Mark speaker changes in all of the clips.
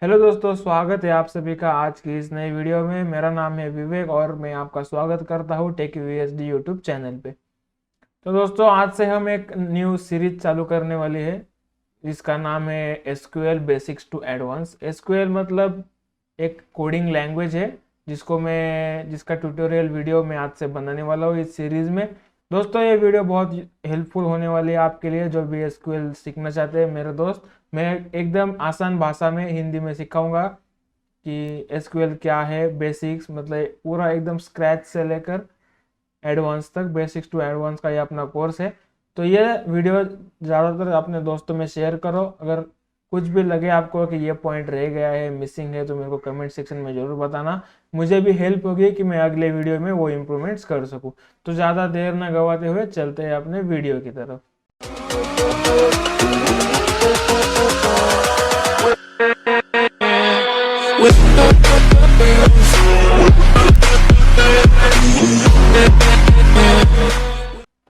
Speaker 1: Hello दोस्तों, स्वागत है आप सभी का आज की इस नई वीडियो में। मेरा नाम है विवेक और मैं आपका स्वागत करता हूँ टेक वीएसडी यूट्यूब चैनल पे। तो दोस्तों, आज से हम एक न्यू सीरीज चालू करने वाली है जिसका नाम है SQL basics to advance. SQL मतलब एक कोडिंग लैंग्वेज है जिसका ट्यूटोरियल वीडियो मैं आज से बनाने वाला हूँ इस सीरीज में। दोस्तों, ये वीडियो बहुत हेल्पफुल होने वाली है आपके लिए जो भी एसक्यूएल सीखना चाहते हैं मेरे दोस्त। मैं एकदम आसान भाषा में हिंदी में सिखाऊंगा कि एसक्यूएल क्या है, बेसिक्स मतलब पूरा एकदम स्क्रैच से लेकर एडवांस तक, बेसिक्स टू एडवांस का ये अपना कोर्स है। तो ये वीडियो ज़्यादातर अपने दोस्तों में शेयर करो। अगर कुछ भी लगे आपको कि ये पॉइंट रह गया है, मिसिंग है, तो मेरे को कमेंट सेक्शन में ज़रूर बताना। मुझे भी हेल्प होगी कि मैं अगले वीडियो में वो इम्प्रूवमेंट्स कर सकूँ। तो ज़्यादा देर ना गवाते हुए चलते हैं अपने वीडियो की तरफ।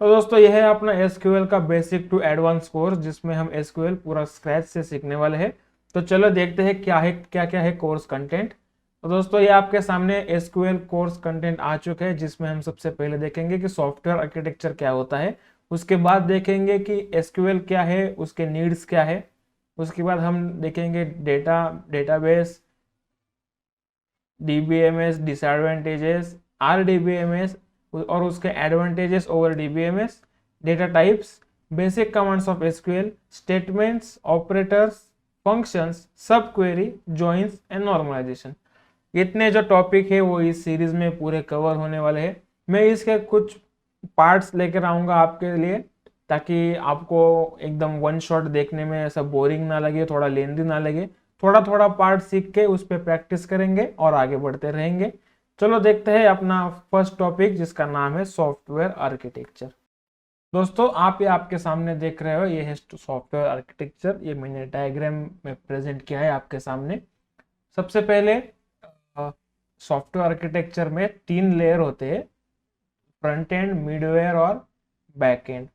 Speaker 1: तो दोस्तों, यह है अपना एसक्यूएल का बेसिक टू एडवांस कोर्स जिसमें हम एसक्यूएल पूरा स्क्रैच से सीखने वाले हैं। तो चलो देखते हैं क्या क्या है कोर्स कंटेंट। तो दोस्तों, ये आपके सामने एसक्यूएल कोर्स कंटेंट आ चुका है जिसमें हम सबसे पहले देखेंगे कि सॉफ्टवेयर आर्किटेक्चर क्या होता है। उसके बाद देखेंगे कि एसक्यूएल क्या है, उसके नीड्स क्या है। उसके बाद हम देखेंगे डेटाबेस, डीबीएमएस, डिसएडवांटेजेस, आरडीबीएमएस और उसके advantages over DBMS, data types, basic commands of SQL, statements, operators, functions, सब क्वेरी, जॉइंस एंड नॉर्मलाइजेशन। इतने जो टॉपिक है वो इस सीरीज में पूरे कवर होने वाले हैं। मैं इसके कुछ पार्ट्स लेकर आऊँगा आपके लिए ताकि आपको एकदम वन शॉट देखने में ऐसा बोरिंग ना लगे, थोड़ा लेंदी ना लगे। थोड़ा थोड़ा पार्ट सीख के उस पर प्रैक्टिस करेंगे और आगे बढ़ते रहेंगे। चलो देखते हैं अपना फर्स्ट टॉपिक जिसका नाम है सॉफ्टवेयर आर्किटेक्चर। दोस्तों, आप ये आपके सामने देख रहे हो, ये है सॉफ्टवेयर आर्किटेक्चर। ये मैंने डायग्राम में प्रेजेंट किया है आपके सामने। सबसे पहले सॉफ्टवेयर आर्किटेक्चर में 3 लेयर होते हैं, फ्रंट एंड, मिडवेयर और बैक एंड।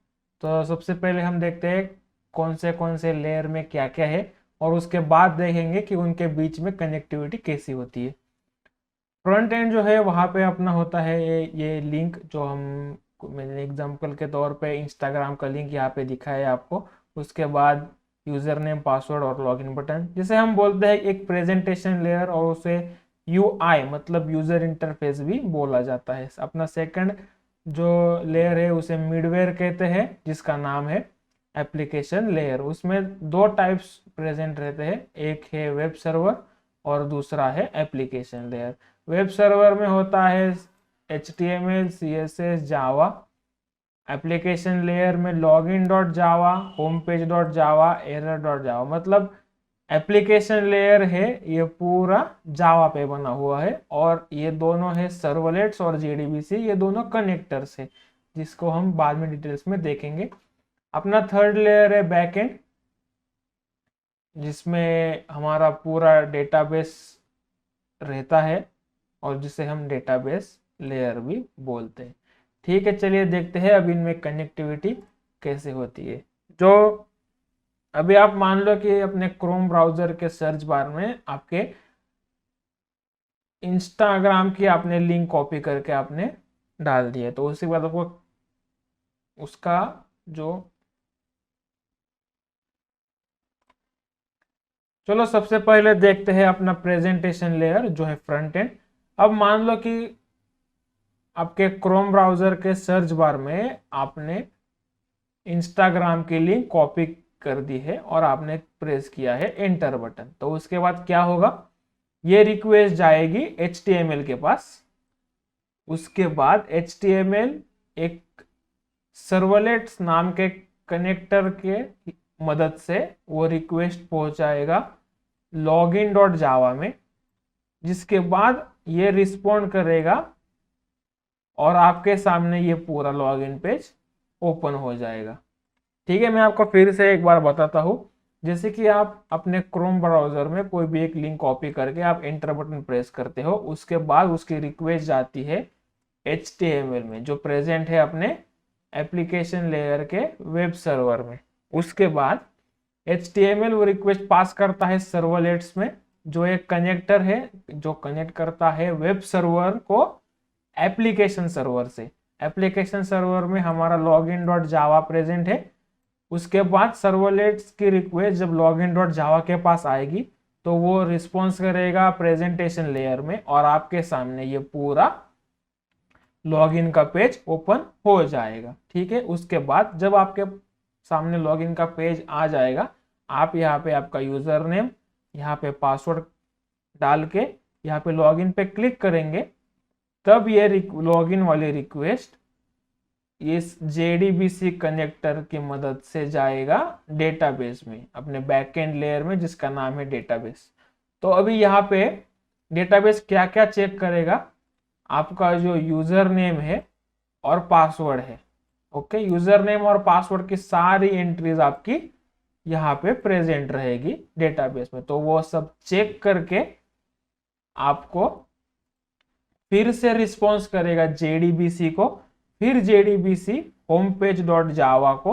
Speaker 1: तो सबसे पहले हम देखते हैं कौन से लेयर में क्या क्या है और उसके बाद देखेंगे कि उनके बीच में कनेक्टिविटी कैसी होती है। फ्रंट एंड जो है वहाँ पे अपना होता है ये लिंक जो मैंने एग्जांपल के तौर पे इंस्टाग्राम का लिंक यहाँ पे दिखा है आपको। उसके बाद यूज़र नेम, पासवर्ड और लॉगिन बटन, जिसे हम बोलते हैं एक प्रेजेंटेशन लेयर, और उसे यूआई मतलब यूज़र इंटरफेस भी बोला जाता है। अपना सेकंड जो लेयर है उसे मिडवेयर कहते हैं जिसका नाम है एप्लीकेशन लेयर। उसमें 2 टाइप्स प्रेजेंट रहते हैं, एक है वेब सर्वर और दूसरा है एप्लीकेशन लेयर। वेब सर्वर में होता है HTML, CSS, जावा। एप्लीकेशन लेयर में लॉगिन डॉट जावा, होम पेज डॉट जावा, एरर डॉट जावा। मतलब एप्लीकेशन लेयर है ये पूरा जावा पे बना हुआ है और ये दोनों है सर्वलेट्स और JDBC, ये दोनों कनेक्टर्स है जिसको हम बाद में डिटेल्स में देखेंगे। अपना थर्ड लेयर है बैकएंड जिसमें हमारा पूरा डेटाबेस रहता है और जिसे हम डेटाबेस लेयर भी बोलते हैं। ठीक है, चलिए देखते हैं अब इनमें कनेक्टिविटी कैसे होती है। जो अभी आप मान लो कि अपने क्रोम ब्राउजर के सर्च बार में आपके इंस्टाग्राम की आपने लिंक कॉपी करके आपने डाल दिया, तो उसके बाद आपको उसका जो चलो सबसे पहले देखते हैं अपना प्रेजेंटेशन लेयर जो है फ्रंट एंड। अब मान लो कि आपके क्रोम ब्राउजर के सर्च बार में आपने इंस्टाग्राम की लिंक कॉपी कर दी है और आपने प्रेस किया है एंटर बटन, तो उसके बाद क्या होगा, ये रिक्वेस्ट जाएगी HTML के पास। उसके बाद HTML एक सर्वलेट्स नाम के कनेक्टर के मदद से वो रिक्वेस्ट पहुंचाएगा लॉगिन डॉट जावा में, जिसके बाद ये रिस्पॉन्ड करेगा और आपके सामने ये पूरा लॉगिन पेज ओपन हो जाएगा। ठीक है, मैं आपको फिर से एक बार बताता हूँ। जैसे कि आप अपने क्रोम ब्राउजर में कोई भी एक लिंक कॉपी करके आप एंटर बटन प्रेस करते हो, उसके बाद उसकी रिक्वेस्ट जाती है HTML में जो प्रेजेंट है अपने एप्लीकेशन लेयर के वेब सर्वर में। उसके बाद HTML वो रिक्वेस्ट पास करता है सर्वलेट्स में, जो एक कनेक्टर है जो कनेक्ट करता है वेब सर्वर को एप्लीकेशन सर्वर से। एप्लीकेशन सर्वर में हमारा लॉगिन डॉट जावा प्रेजेंट है। उसके बाद सर्वलेट्स की रिक्वेस्ट जब लॉगिन डॉट जावा के पास आएगी तो वो रिस्पॉन्स करेगा प्रेजेंटेशन लेयर में और आपके सामने ये पूरा लॉगिन का पेज ओपन हो जाएगा। ठीक है, उसके बाद जब आपके सामने लॉगिन का पेज आ जाएगा, आप यहाँ पे आपका यूजर नेम, यहाँ पे पासवर्ड डाल के यहाँ पे लॉगिन पे क्लिक करेंगे, तब ये लॉगिन वाली रिक्वेस्ट इस JDBC कनेक्टर की मदद से जाएगा डेटाबेस में, अपने बैकएंड लेयर में जिसका नाम है डेटाबेस। तो अभी यहाँ पे डेटाबेस क्या क्या चेक करेगा, आपका जो यूजर नेम है और पासवर्ड है। ओके, यूजर नेम और पासवर्ड की सारी एंट्रीज आपकी यहाँ पे प्रेजेंट रहेगी डेटाबेस में। तो वो सब चेक करके आपको फिर से रिस्पॉन्स करेगा JDBC को, फिर JDBC होम पेज डॉट जावा को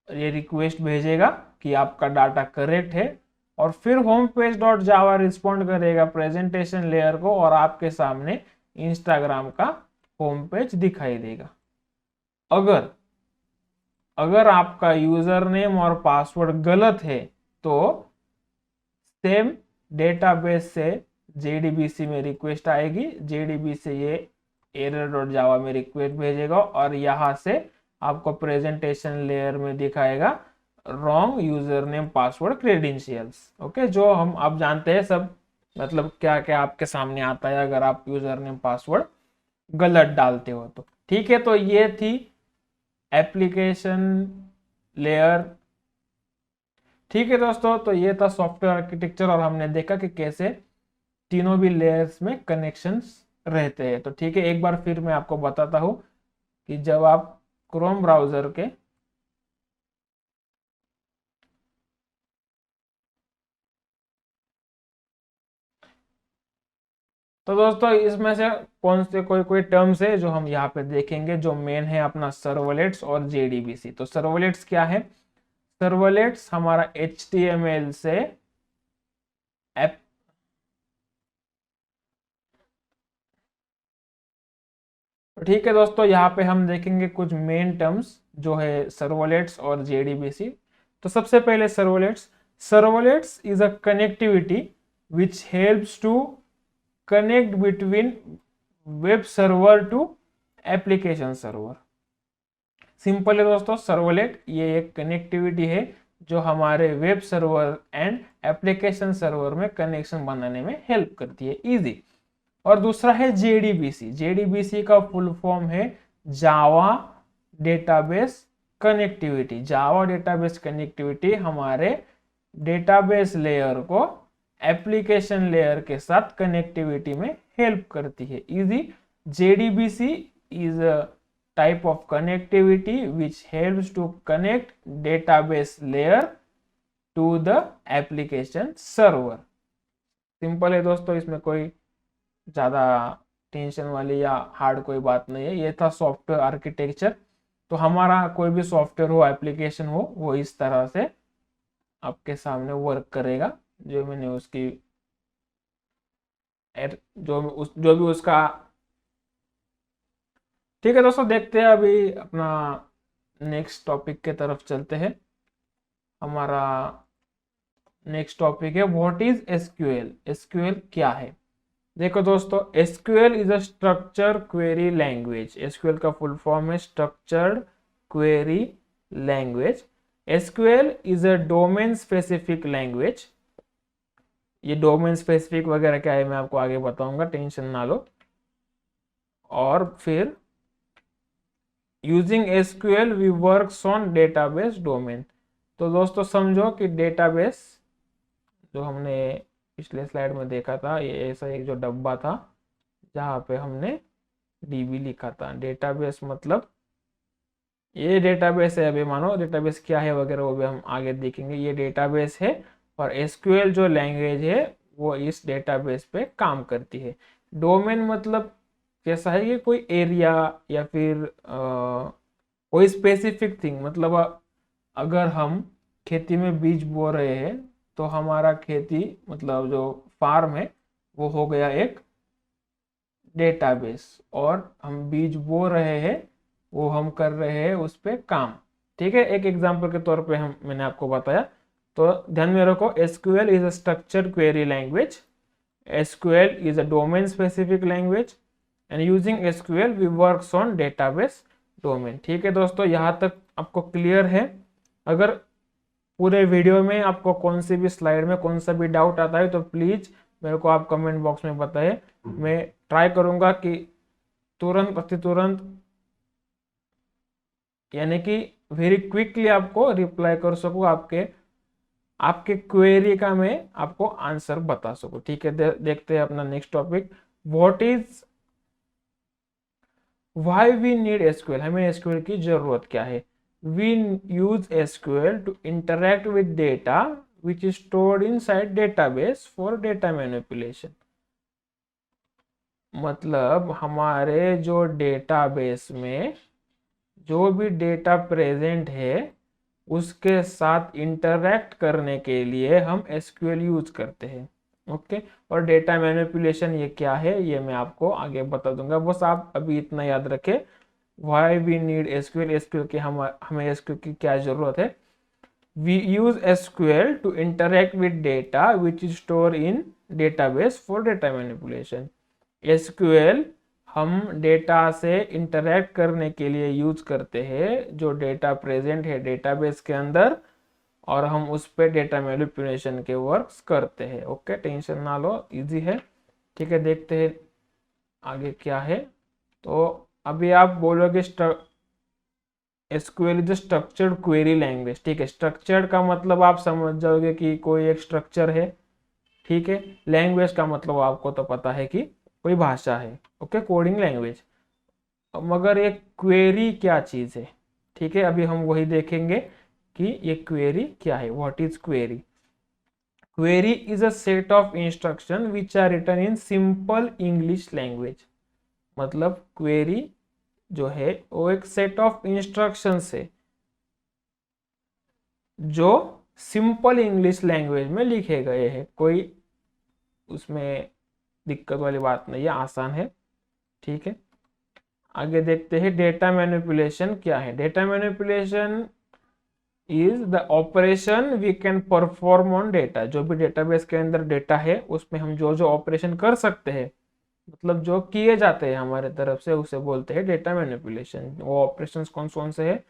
Speaker 1: ये रिक्वेस्ट भेजेगा कि आपका डाटा करेक्ट है, और फिर होम पेज डॉट जावा रिस्पॉन्ड करेगा प्रेजेंटेशन लेयर को और आपके सामने इंस्टाग्राम का होम पेज दिखाई देगा। अगर आपका यूजर नेम और पासवर्ड गलत है तो सेम डेटाबेस से JDBC में रिक्वेस्ट आएगी, JDBC ये error.java में रिक्वेस्ट भेजेगा और यहाँ से आपको प्रेजेंटेशन लेयर में दिखाएगा wrong user name password credentials. Okay, जो हम आप जानते हैं सब, मतलब क्या क्या आपके सामने आता है अगर आप यूजर नेम पासवर्ड गलत डालते हो तो। ठीक है, तो ये थी एप्लीकेशन लेयर। ठीक है दोस्तों, तो ये था सॉफ्टवेयर आर्किटेक्चर और हमने देखा कि कैसे तीनों भी लेयर्स में कनेक्शंस रहते हैं। तो ठीक है, एक बार फिर मैं आपको बताता हूं कि जब आप क्रोम ब्राउजर के तो दोस्तों इसमें से कौन से कोई टर्म्स है जो हम यहाँ पे देखेंगे, जो मेन है अपना सर्वलेट्स और JDBC। तो सर्वलेट्स क्या है? सर्वलेट्स हमारा HTML से ऐप ठीक है दोस्तों, यहाँ पे हम देखेंगे कुछ मेन टर्म्स जो है सर्वलेट्स और JDBC। तो सबसे पहले servlets is a connectivity which helps to connect between web server to application server. Simple है दोस्तों, सर्वलेट ये एक कनेक्टिविटी है जो हमारे web server and application server में कनेक्शन बनाने में हेल्प करती है, इजी। और दूसरा है JDBC का फुल फॉर्म है जावा डेटाबेस कनेक्टिविटी। जावा डेटाबेस कनेक्टिविटी हमारे डेटाबेस लेयर को एप्लीकेशन लेयर के साथ कनेक्टिविटी में हेल्प करती है, easy. JDBC is a type of connectivity which helps to connect database layer to the application server। Simple है दोस्तों, इसमें कोई ज़्यादा टेंशन वाली या हार्ड कोई बात नहीं है। ये था सॉफ्टवेयर आर्किटेक्चर। तो हमारा कोई भी सॉफ्टवेयर हो, एप्लीकेशन हो, वो इस तरह से आपके सामने वर्क करेगा। जो मैंने उसकी जो भी उसका ठीक है दोस्तों, देखते हैं अभी अपना नेक्स्ट टॉपिक के तरफ चलते हैं। हमारा नेक्स्ट टॉपिक है व्हाट इज SQL। SQL क्या है? देखो दोस्तों, SQL is a structure query language. SQL का फुल फॉर्म है structured query language. SQL is a domain specific language. ये डोमेन स्पेसिफिक वगैरह क्या है मैं आपको आगे बताऊंगा, टेंशन ना लो। और फिर using SQL we works on database domain. तो दोस्तों समझो कि डेटाबेस जो हमने पिछले स्लाइड में देखा था, ये ऐसा एक जो डब्बा था जहाँ पे हमने DB लिखा था। डेटाबेस मतलब ये डेटाबेस है। अभी मानो डेटाबेस क्या है वगैरह वो भी हम आगे देखेंगे। ये डेटाबेस है और SQL जो लैंग्वेज है वो इस डेटाबेस पे काम करती है। डोमेन मतलब कैसा है कि कोई एरिया या फिर कोई स्पेसिफिक थिंग। मतलब अगर हम खेती में बीज बो रहे हैं तो हमारा खेती मतलब जो फार्म है वो हो गया एक डेटाबेस, और हम बीज बो रहे हैं, वो हम कर रहे हैं उस पे काम। ठीक है, एक एग्जांपल के तौर पे मैंने आपको बताया। तो ध्यान में रखो, SQL is a structured query language, SQL is a domain specific language, and using SQL we works on database domain. ठीक है दोस्तों, यहाँ तक आपको क्लियर है? अगर पूरे वीडियो में आपको कौन सी भी स्लाइड में कौन सा भी डाउट आता है तो प्लीज मेरे को आप कमेंट बॉक्स में बताएं। मैं ट्राई करूंगा कि तुरंत प्रति तुरंत, यानी कि वेरी क्विकली आपको रिप्लाई कर सकूं, आपके क्वेरी का मैं आपको आंसर बता सकूं। ठीक है, देखते हैं अपना next topic, what is why we need SQL, हमें एसक्यूएल की जरूरत क्या है। We use SQL to interact with data which is stored inside database for data manipulation. मतलब हमारे जो डेटाबेस में जो भी डेटा प्रेजेंट है उसके साथ इंटरैक्ट करने के लिए हम एसक्यूएल यूज करते हैं। ओके, और डेटा मैनिपुलेशन ये क्या है ये मैं आपको आगे बता दूंगा, बस आप अभी इतना याद रखें, why we need SQL, SQL की हमें एसक्यूएल की क्या जरूरत है। We use SQL to interact with data which is store in database for data manipulation. SQL हम डेटा से इंटरैक्ट करने के लिए यूज करते हैं, जो डेटा प्रेजेंट है डेटाबेस के अंदर, और हम उस पर डेटा मैनिपुलेशन के वर्क्स करते हैं। ओके, टेंशन ना लो, इजी है। ठीक है, देखते हैं आगे क्या है। तो अभी आप बोलोगे SQL is structured query language. ठीक है, स्ट्रक्चर्ड का मतलब आप समझ जाओगे कि कोई एक स्ट्रक्चर है। ठीक है, लैंग्वेज का मतलब आपको तो पता है कि कोई भाषा है। Okay, coding language. मगर ये क्वेरी क्या चीज है? ठीक है, अभी हम वही देखेंगे कि ये क्वेरी क्या है। What is query? Query is a set of instruction which are written in simple English language. मतलब क्वेरी जो है वो एक सेट ऑफ इंस्ट्रक्शन है जो सिंपल इंग्लिश लैंग्वेज में लिखे गए हैं। कोई उसमें दिक्कत वाली बात नहीं है, आसान है। ठीक है, आगे देखते हैं डेटा मैनिपुलेशन क्या है। Data manipulation is the operation we can perform on data. जो भी डेटाबेस के अंदर डेटा है उसमें हम जो जो ऑपरेशन कर सकते हैं, मतलब जो किए जाते हैं हमारे तरफ से, उसे बोलते हैं डेटा मैनिपुलेशन। वो ऑपरेशंस कौन कौन से है?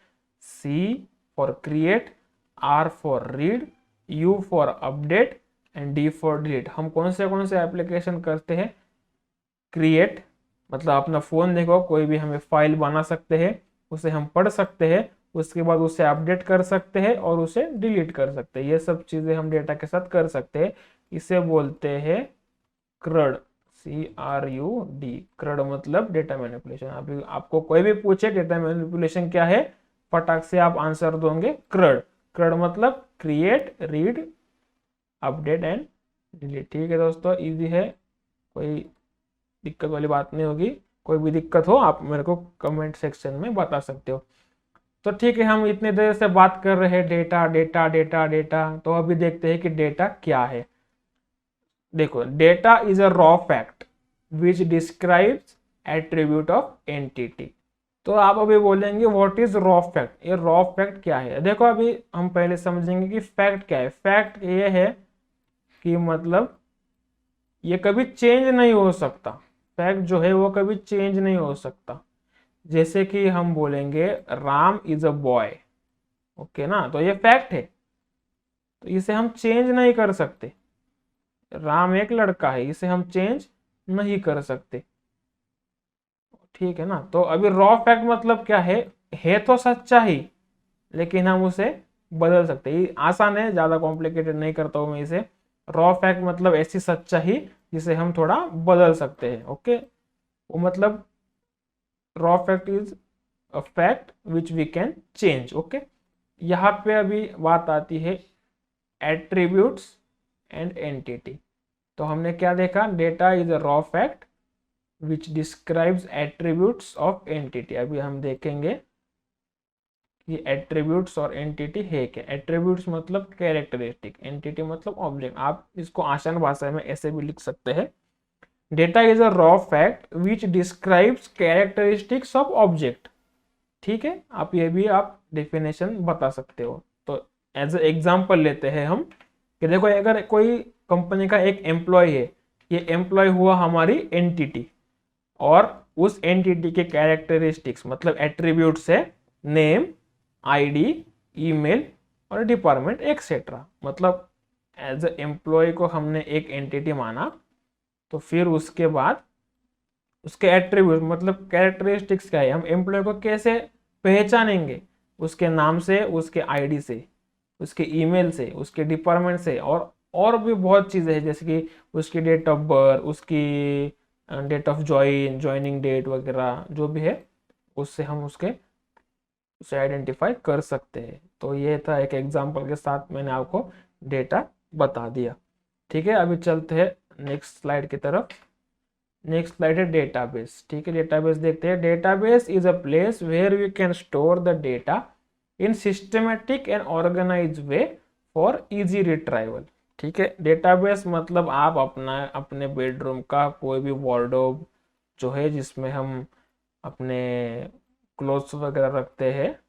Speaker 1: C for create, R for read, U for update, and D for delete. हम कौन से एप्लीकेशन करते हैं? क्रिएट मतलब अपना फोन देखो, कोई भी हमें फाइल बना सकते हैं, उसे हम पढ़ सकते हैं, उसके बाद उसे अपडेट कर सकते हैं और उसे डिलीट कर सकते हैं। ये सब चीजें हम डेटा के साथ कर सकते हैं। इसे बोलते हैं क्रड, CRUD। क्रड मतलब डेटा मैनिपुलेशन। अभी आपको कोई भी पूछे डेटा मैनिपुलेशन क्या है, फटाक से आप आंसर दोगे क्रड। क्रड मतलब create, read, update and delete. ठीक है दोस्तों, इजी है, कोई दिक्कत वाली बात नहीं होगी। कोई भी दिक्कत हो आप मेरे को कमेंट सेक्शन में बता सकते हो। तो ठीक है, हम इतने देर से बात कर रहे हैं डेटा डेटा डेटा डेटा, तो अभी देखते हैं कि डेटा क्या है। देखो, data is a raw fact which describes attribute of entity. तो आप अभी बोलेंगे व्हाट इज रॉ फैक्ट, ये रॉ फैक्ट क्या है। देखो, अभी हम पहले समझेंगे कि फैक्ट क्या है। फैक्ट ये है कि मतलब ये कभी चेंज नहीं हो सकता। फैक्ट जो है वो कभी चेंज नहीं हो सकता। जैसे कि हम बोलेंगे Ram is a boy, okay ना, तो ये फैक्ट है, तो इसे हम चेंज नहीं कर सकते। राम एक लड़का है, इसे हम चेंज नहीं कर सकते। ठीक है ना, तो अभी रॉ फैक्ट मतलब क्या है तो सच्चा ही, लेकिन हम उसे बदल सकते हैं। ये आसान है, ज्यादा कॉम्प्लिकेटेड नहीं करता हूं मैं इसे। रॉ फैक्ट मतलब ऐसी सच्चाई जिसे हम थोड़ा बदल सकते हैं। ओके, वो मतलब raw fact is a fact which we can change. Okay, यहाँ पे अभी बात आती है एट्रीब्यूट्स एंड एंटिटी। तो हमने क्या देखा, data is a raw fact which describes attributes of entity. अभी हम देखेंगे कि एट्रीब्यूट्स और एंटिटी है क्या। एट्रीब्यूट्स मतलब कैरेक्टरिस्टिक, एंटिटी मतलब ऑब्जेक्ट। आप इसको आसान भाषा में ऐसे भी लिख सकते हैं, data is a raw fact which describes characteristics of object. ठीक है, आप ये भी आप डेफिनेशन बता सकते हो। तो एज एग्जाम्पल लेते हैं हम कि देखो, अगर कोई कंपनी का एक एम्प्लॉय है, ये एम्प्लॉय हुआ हमारी एंटिटी, और उस एंटिटी के कैरेक्टरिस्टिक्स मतलब एट्रीब्यूट्स है नेम, आईडी, ईमेल और डिपार्टमेंट एक्सेट्रा। मतलब एज ए एम्प्लॉय को हमने एक एंटिटी माना, तो फिर उसके बाद उसके एट्रीब्यूट मतलब कैरेक्टरिस्टिक्स क्या है, हम एम्प्लॉय को कैसे पहचानेंगे, उसके नाम से, उसके आईडी से, उसके ईमेल से, उसके डिपार्टमेंट से, और भी बहुत चीज़ें हैं, जैसे कि उसकी डेट ऑफ बर्थ, उसकी डेट ऑफ ज्वाइनिंग डेट वगैरह जो भी है, उससे हम उसे आइडेंटिफाई कर सकते हैं। तो ये था एक एग्जांपल के साथ मैंने आपको डेटा बता दिया। ठीक है, अभी चलते हैं नेक्स्ट स्लाइड की तरफ। नेक्स्ट स्लाइड है डेटाबेस। ठीक है, डेटाबेस देखते हैं। Database is a place where we can store the data in systematic and organize way for easy retrieval. ठीक है, डेटाबेस मतलब आप अपने बेडरूम का कोई भी वार्डरोब जो है, जिसमें हम अपने क्लोथ्स वगैरह रखते हैं,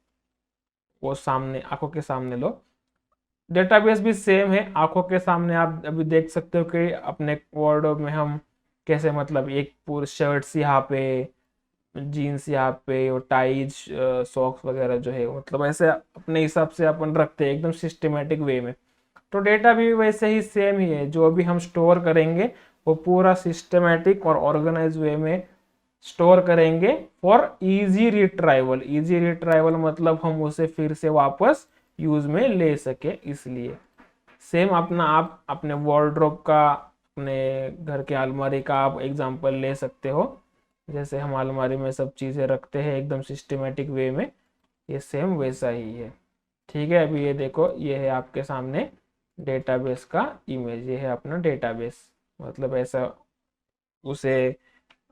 Speaker 1: वो सामने, आंखों के सामने लो। डेटाबेस भी सेम है, आंखों के सामने आप अभी देख सकते हो कि अपने वार्डरोब में हम कैसे, मतलब एक पूरी शर्ट्स यहाँ पे, जीन्स यहाँ पे, और टाइज, सॉक्स वगैरह जो है, मतलब ऐसे अपने हिसाब से अपन रखते हैं एकदम सिस्टमेटिक वे में। तो डेटा भी वैसे ही सेम ही है, जो भी हम स्टोर करेंगे वो पूरा सिस्टमेटिक और ऑर्गेनाइज वे में स्टोर करेंगे for easy retrieval. Easy retrieval मतलब हम उसे फिर से वापस यूज में ले सके, इसलिए सेम अपना आप अपने वार्डरोब का, अपने घर के अलमारी का आप एग्जांपल ले सकते हो। जैसे हम अलमारी में सब चीज़ें रखते हैं एकदम सिस्टमेटिक वे में, ये सेम वैसा ही है। ठीक है, अभी ये देखो, ये है आपके सामने डेटाबेस का इमेज, ये है अपना डेटाबेस। मतलब ऐसा उसे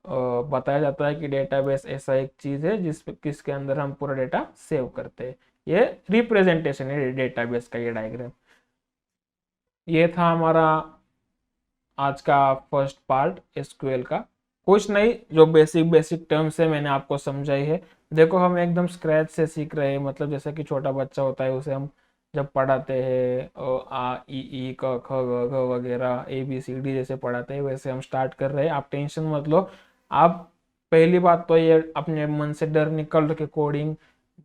Speaker 1: बताया जाता है कि डेटाबेस ऐसा एक चीज़ है किसके अंदर हम पूरा डेटा सेव करते हैं। ये रिप्रेजेंटेशन है डेटाबेस का, ये डायग्राम। ये था हमारा आज का फर्स्ट पार्ट एसक्यूएल का। कुछ नहीं, जो बेसिक टर्म्स है मैंने आपको समझाई है। देखो, हम एकदम स्क्रैच से सीख रहे हैं, मतलब जैसे कि छोटा बच्चा होता है, उसे हम जब पढ़ाते हैं आ ई क ख ग घ वगैरह ABCD जैसे पढ़ाते हैं, वैसे हम स्टार्ट कर रहे हैं। आप टेंशन मत लो। आप पहली बात तो ये अपने मन से डर निकल रखे, कोडिंग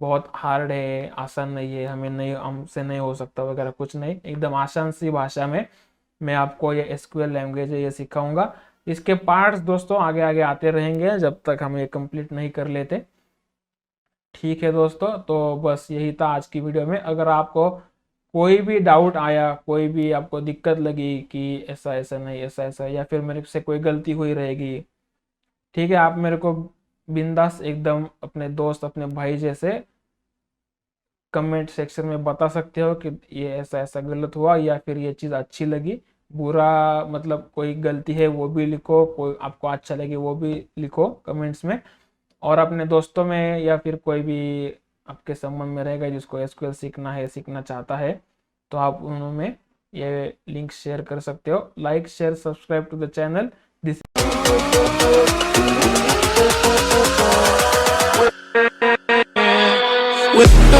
Speaker 1: बहुत हार्ड है, आसान नहीं है, हमें नहीं, हमसे नहीं हो सकता वगैरह, कुछ नहीं। एकदम आसान सी भाषा में मैं आपको ये एसक्यूएल लैंग्वेज है ये सिखाऊंगा। इसके पार्ट्स दोस्तों आगे आगे आते रहेंगे जब तक हम ये कंप्लीट नहीं कर लेते। ठीक है दोस्तों, तो बस यही था आज की वीडियो में। अगर आपको कोई भी डाउट आया, कोई भी आपको दिक्कत लगी कि ऐसा ऐसा नहीं, ऐसा ऐसा, या फिर मेरे से कोई गलती हुई रहेगी, ठीक है, आप मेरे को बिंदास एकदम अपने दोस्त, अपने भाई जैसे कमेंट सेक्शन में बता सकते हो कि ये ऐसा ऐसा गलत हुआ, या फिर ये चीज़ अच्छी लगी। बुरा मतलब कोई गलती है वो भी लिखो, कोई आपको अच्छा लगे वो भी लिखो कमेंट्स में। और अपने दोस्तों में या फिर कोई भी आपके संबंध में रहेगा जिसको एसक्यूएल सीखना है, सीखना चाहता है, तो आप उनमें ये लिंक शेयर कर सकते हो। Like, share, subscribe to the channel. This with